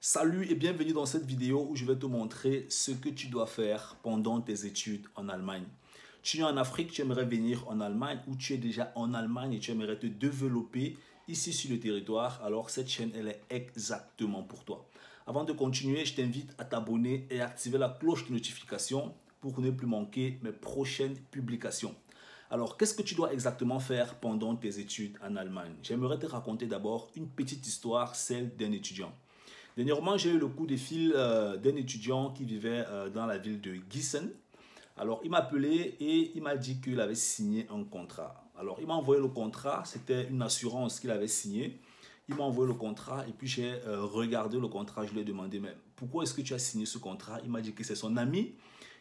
Salut et bienvenue dans cette vidéo où je vais te montrer ce que tu dois faire pendant tes études en Allemagne. Tu es en Afrique, tu aimerais venir en Allemagne ou tu es déjà en Allemagne et tu aimerais te développer ici sur le territoire, alors cette chaîne elle est exactement pour toi. Avant de continuer, je t'invite à t'abonner et à activer la cloche de notification pour ne plus manquer mes prochaines publications. Alors, qu'est-ce que tu dois exactement faire pendant tes études en Allemagne? J'aimerais te raconter d'abord une petite histoire, celle d'un étudiant. Dernièrement, j'ai eu le coup de fil d'un étudiant qui vivait dans la ville de Gießen. Alors, il m'a appelé et il m'a dit qu'il avait signé un contrat. Alors, il m'a envoyé le contrat, c'était une assurance qu'il avait signée. Il m'a envoyé le contrat et puis j'ai regardé le contrat. Je lui ai demandé, mais pourquoi est-ce que tu as signé ce contrat? Il m'a dit que c'est son ami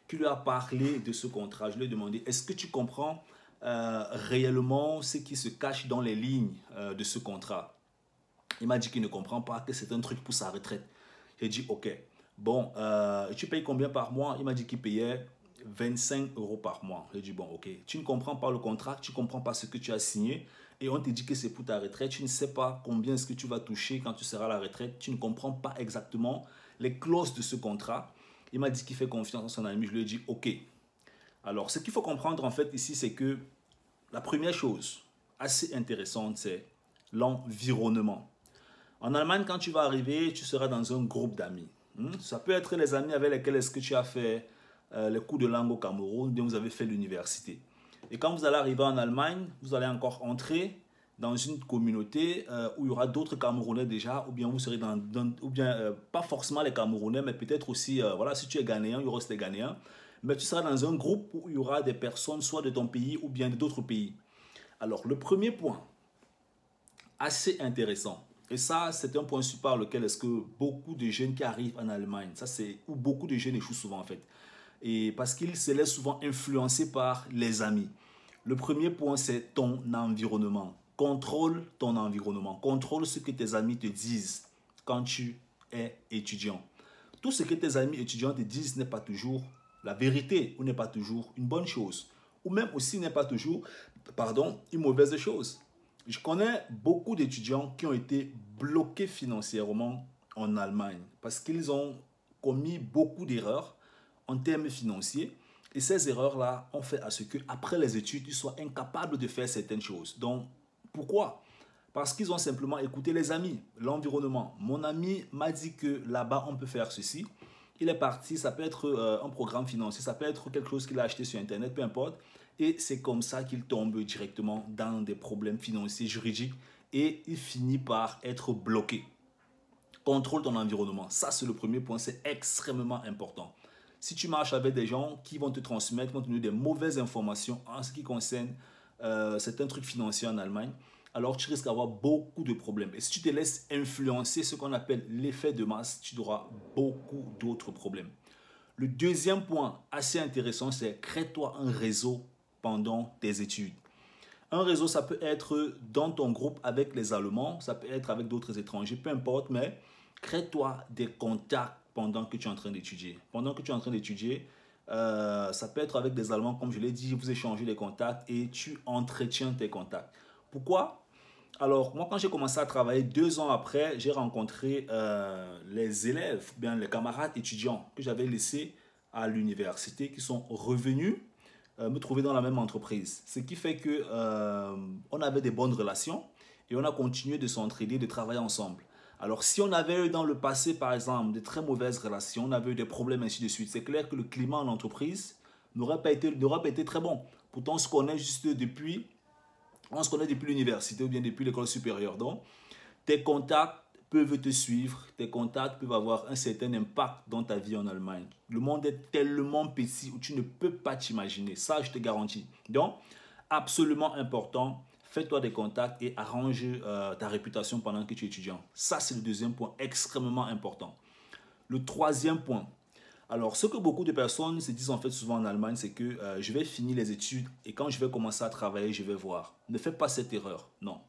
qui lui a parlé de ce contrat. Je lui ai demandé, est-ce que tu comprends réellement ce qui se cache dans les lignes de ce contrat? Il m'a dit qu'il ne comprend pas, que c'est un truc pour sa retraite. J'ai dit, ok. Bon, tu payes combien par mois? Il m'a dit qu'il payait 25 euros par mois. J'ai dit, bon, ok. Tu ne comprends pas le contrat, tu ne comprends pas ce que tu as signé. Et on te dit que c'est pour ta retraite. Tu ne sais pas combien est-ce que tu vas toucher quand tu seras à la retraite. Tu ne comprends pas exactement les clauses de ce contrat. Il m'a dit qu'il fait confiance à son ami. Je lui ai dit, ok. Alors, ce qu'il faut comprendre en fait ici, c'est que la première chose assez intéressante, c'est l'environnement. En Allemagne, quand tu vas arriver, tu seras dans un groupe d'amis. Ça peut être les amis avec lesquels est-ce que tu as fait les cours de langue au Cameroun, ou bien vous avez fait l'université. Et quand vous allez arriver en Allemagne, vous allez encore entrer dans une communauté où il y aura d'autres Camerounais déjà, ou bien vous serez pas forcément les Camerounais, mais peut-être aussi, voilà, si tu es Ghanéen, il y aura aussi des Ghanéens, mais tu seras dans un groupe où il y aura des personnes soit de ton pays ou bien d'autres pays. Alors, le premier point, assez intéressant. Et ça, c'est un point par lequel est-ce que beaucoup de jeunes qui arrivent en Allemagne, ça c'est où beaucoup de jeunes échouent souvent en fait. Et parce qu'ils se laissent souvent influencer par les amis. Le premier point, c'est ton environnement. Contrôle ton environnement. Contrôle ce que tes amis te disent quand tu es étudiant. Tout ce que tes amis étudiants te disent n'est pas toujours la vérité ou n'est pas toujours une bonne chose. Ou même aussi n'est pas toujours, pardon, une mauvaise chose. Je connais beaucoup d'étudiants qui ont été bloqués financièrement en Allemagne parce qu'ils ont commis beaucoup d'erreurs en termes financiers. Et ces erreurs-là ont fait à ce qu'après les études, ils soient incapables de faire certaines choses. Donc, pourquoi? Parce qu'ils ont simplement écouté les amis, l'environnement. Mon ami m'a dit que là-bas, on peut faire ceci. Il est parti, ça peut être un programme financier, ça peut être quelque chose qu'il a acheté sur Internet, peu importe. Et c'est comme ça qu'il tombe directement dans des problèmes financiers, juridiques. Et il finit par être bloqué. Contrôle ton environnement. Ça, c'est le premier point. C'est extrêmement important. Si tu marches avec des gens qui vont te transmettre, vont te donner des mauvaises informations en ce qui concerne certains trucs financiers en Allemagne, alors tu risques d'avoir beaucoup de problèmes. Et si tu te laisses influencer ce qu'on appelle l'effet de masse, tu auras beaucoup d'autres problèmes. Le deuxième point assez intéressant, c'est crée-toi un réseau pendant tes études. Un réseau, ça peut être dans ton groupe avec les Allemands, ça peut être avec d'autres étrangers, peu importe, mais crée-toi des contacts pendant que tu es en train d'étudier. Pendant que tu es en train d'étudier, ça peut être avec des Allemands, comme je l'ai dit, vous échangez des contacts et tu entretiens tes contacts. Pourquoi? Alors, moi, quand j'ai commencé à travailler 2 ans après, j'ai rencontré les élèves, bien les camarades étudiants que j'avais laissés à l'université qui sont revenus me trouver dans la même entreprise. Ce qui fait que on avait des bonnes relations et on a continué de s'entraider, de travailler ensemble. Alors, si on avait eu dans le passé, par exemple, de très mauvaises relations, on avait eu des problèmes, ainsi de suite, c'est clair que le climat en entreprise n'aurait pas été très bon. Pourtant, on se connaît depuis l'université ou bien depuis l'école supérieure. Donc, tes contacts peuvent te suivre, tes contacts peuvent avoir un certain impact dans ta vie en Allemagne. Le monde est tellement petit où tu ne peux pas t'imaginer. Ça, je te garantis. Donc, absolument important, fais-toi des contacts et arrange ta réputation pendant que tu es étudiant. Ça, c'est le deuxième point extrêmement important. Le troisième point, alors ce que beaucoup de personnes se disent en fait souvent en Allemagne, c'est que je vais finir les études et quand je vais commencer à travailler, je vais voir. Ne fais pas cette erreur, non.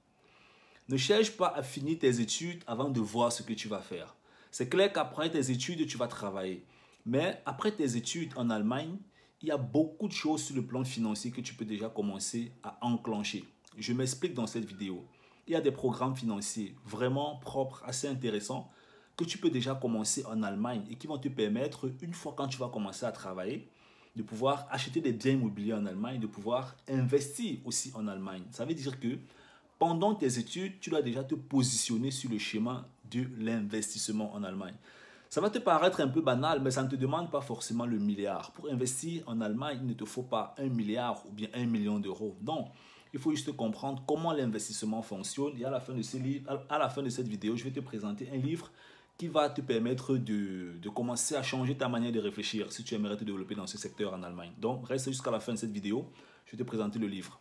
Ne cherche pas à finir tes études avant de voir ce que tu vas faire. C'est clair qu'après tes études, tu vas travailler. Mais après tes études en Allemagne, il y a beaucoup de choses sur le plan financier que tu peux déjà commencer à enclencher. Je m'explique dans cette vidéo. Il y a des programmes financiers vraiment propres, assez intéressants, que tu peux déjà commencer en Allemagne et qui vont te permettre, une fois quand tu vas commencer à travailler, de pouvoir acheter des biens immobiliers en Allemagne, de pouvoir investir aussi en Allemagne. Ça veut dire que pendant tes études, tu dois déjà te positionner sur le schéma de l'investissement en Allemagne. Ça va te paraître un peu banal, mais ça ne te demande pas forcément le milliard. Pour investir en Allemagne, il ne te faut pas 1 milliard ou bien 1 million d'euros. Non, il faut juste comprendre comment l'investissement fonctionne. Et à la fin de cette vidéo, je vais te présenter un livre qui va te permettre de commencer à changer ta manière de réfléchir si tu aimerais te développer dans ce secteur en Allemagne. Donc, reste jusqu'à la fin de cette vidéo, je vais te présenter le livre.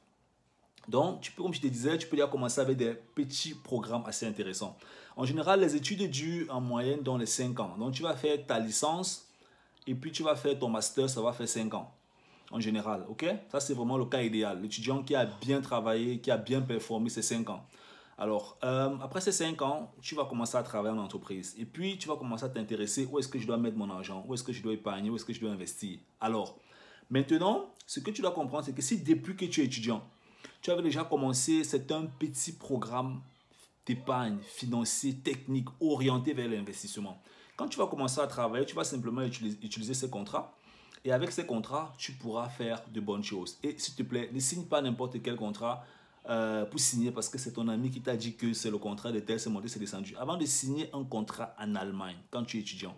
Donc, comme je te disais, tu peux déjà commencer avec des petits programmes assez intéressants. En général, les études durent en moyenne dans les 5 ans. Donc, tu vas faire ta licence et puis tu vas faire ton master, ça va faire 5 ans. En général, ok? Ça, c'est vraiment le cas idéal. L'étudiant qui a bien travaillé, qui a bien performé, c'est 5 ans. Alors, après ces 5 ans, tu vas commencer à travailler en entreprise. Et puis, tu vas commencer à t'intéresser où est-ce que je dois mettre mon argent, où est-ce que je dois épargner, où est-ce que je dois investir. Alors, maintenant, ce que tu dois comprendre, c'est que si depuis que tu es étudiant, tu avais déjà commencé, c'est un petit programme d'épargne financier, technique, orienté vers l'investissement. Quand tu vas commencer à travailler, tu vas simplement utiliser ces contrats. Et avec ces contrats, tu pourras faire de bonnes choses. Et s'il te plaît, ne signe pas n'importe quel contrat pour signer parce que c'est ton ami qui t'a dit que c'est le contrat de tel, c'est monté, c'est descendu. Avant de signer un contrat en Allemagne, quand tu es étudiant,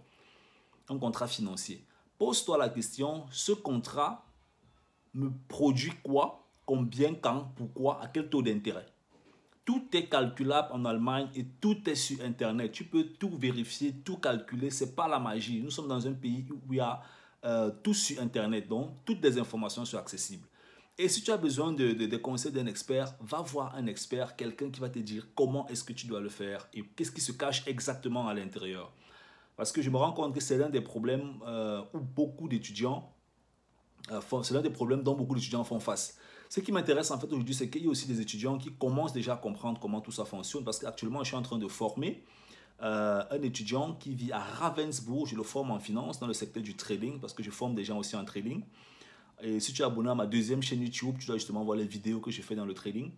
un contrat financier, pose-toi la question, ce contrat me produit quoi? Combien, quand, pourquoi, à quel taux d'intérêt? Tout est calculable en Allemagne et tout est sur Internet. Tu peux tout vérifier, tout calculer. Ce n'est pas la magie. Nous sommes dans un pays où il y a tout sur Internet. Donc, toutes les informations sont accessibles. Et si tu as besoin de conseils d'un expert, va voir un expert, quelqu'un qui va te dire comment est-ce que tu dois le faire et qu'est-ce qui se cache exactement à l'intérieur. Parce que je me rends compte que c'est l'un des problèmes où beaucoup d'étudiants, c'est l'un des problèmes dont beaucoup d'étudiants font face. Ce qui m'intéresse en fait aujourd'hui, c'est qu'il y a aussi des étudiants qui commencent déjà à comprendre comment tout ça fonctionne parce qu'actuellement, je suis en train de former un étudiant qui vit à Ravensbourg. Je le forme en finance dans le secteur du trading parce que je forme des gens aussi en trading. Et si tu es abonné à ma deuxième chaîne YouTube, tu dois justement voir les vidéos que je fais dans le trading.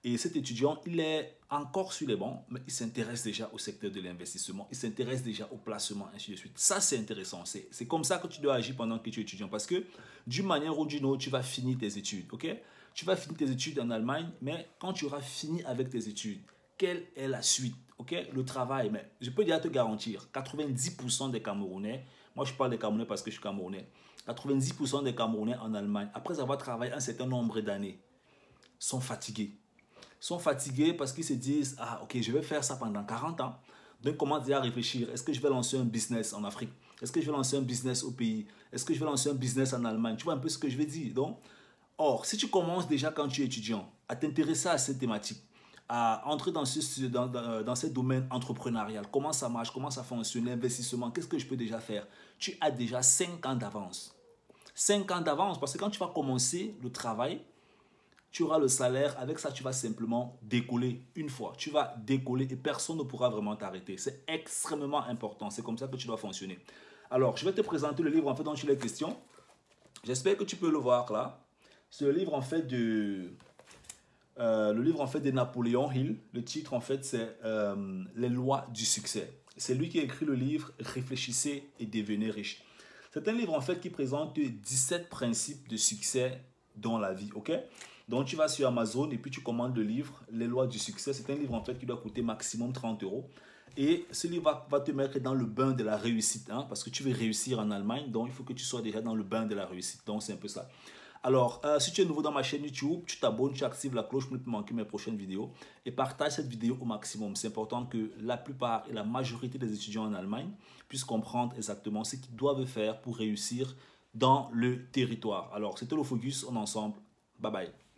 Et cet étudiant, il est encore sur les bancs, mais il s'intéresse déjà au secteur de l'investissement. Il s'intéresse déjà au placement, ainsi de suite. Ça, c'est intéressant. C'est comme ça que tu dois agir pendant que tu es étudiant. Parce que d'une manière ou d'une autre, tu vas finir tes études. Ok? Tu vas finir tes études en Allemagne, mais quand tu auras fini avec tes études, quelle est la suite? Ok? Le travail, mais je peux déjà te garantir, 90% des Camerounais, moi je parle des Camerounais parce que je suis Camerounais, 90% des Camerounais en Allemagne, après avoir travaillé un certain nombre d'années, sont fatigués. Sont fatigués parce qu'ils se disent, ah ok, je vais faire ça pendant 40 ans. Donc, commence déjà à réfléchir. Est-ce que je vais lancer un business en Afrique? Est-ce que je vais lancer un business au pays? Est-ce que je vais lancer un business en Allemagne? Tu vois un peu ce que je vais dire. Donc, or, si tu commences déjà quand tu es étudiant à t'intéresser à cette thématique, à entrer dans ce domaine entrepreneurial, comment ça marche, comment ça fonctionne, l'investissement, qu'est-ce que je peux déjà faire? Tu as déjà 5 ans d'avance. 5 ans d'avance parce que quand tu vas commencer le travail, tu auras le salaire, avec ça tu vas simplement décoller une fois. Tu vas décoller et personne ne pourra vraiment t'arrêter. C'est extrêmement important, c'est comme ça que tu dois fonctionner. Alors, je vais te présenter le livre en fait dont tu as les questions. J'espère que tu peux le voir là. C'est le livre en fait de Napoléon Hill. Le titre en fait c'est Les lois du succès. C'est lui qui a écrit le livre Réfléchissez et devenez riche. C'est un livre en fait qui présente 17 principes de succès dans la vie, ok? Donc, tu vas sur Amazon et puis tu commandes le livre Les lois du succès. C'est un livre en fait qui doit coûter maximum 30 €. Et ce livre va te mettre dans le bain de la réussite, hein, parce que tu veux réussir en Allemagne. Donc, il faut que tu sois déjà dans le bain de la réussite. Donc, c'est un peu ça. Alors, si tu es nouveau dans ma chaîne YouTube, tu t'abonnes, tu actives la cloche pour ne pas manquer mes prochaines vidéos. Et partage cette vidéo au maximum. C'est important que la plupart et la majorité des étudiants en Allemagne puissent comprendre exactement ce qu'ils doivent faire pour réussir dans le territoire. Alors, c'était le focus. On est ensemble. Bye bye.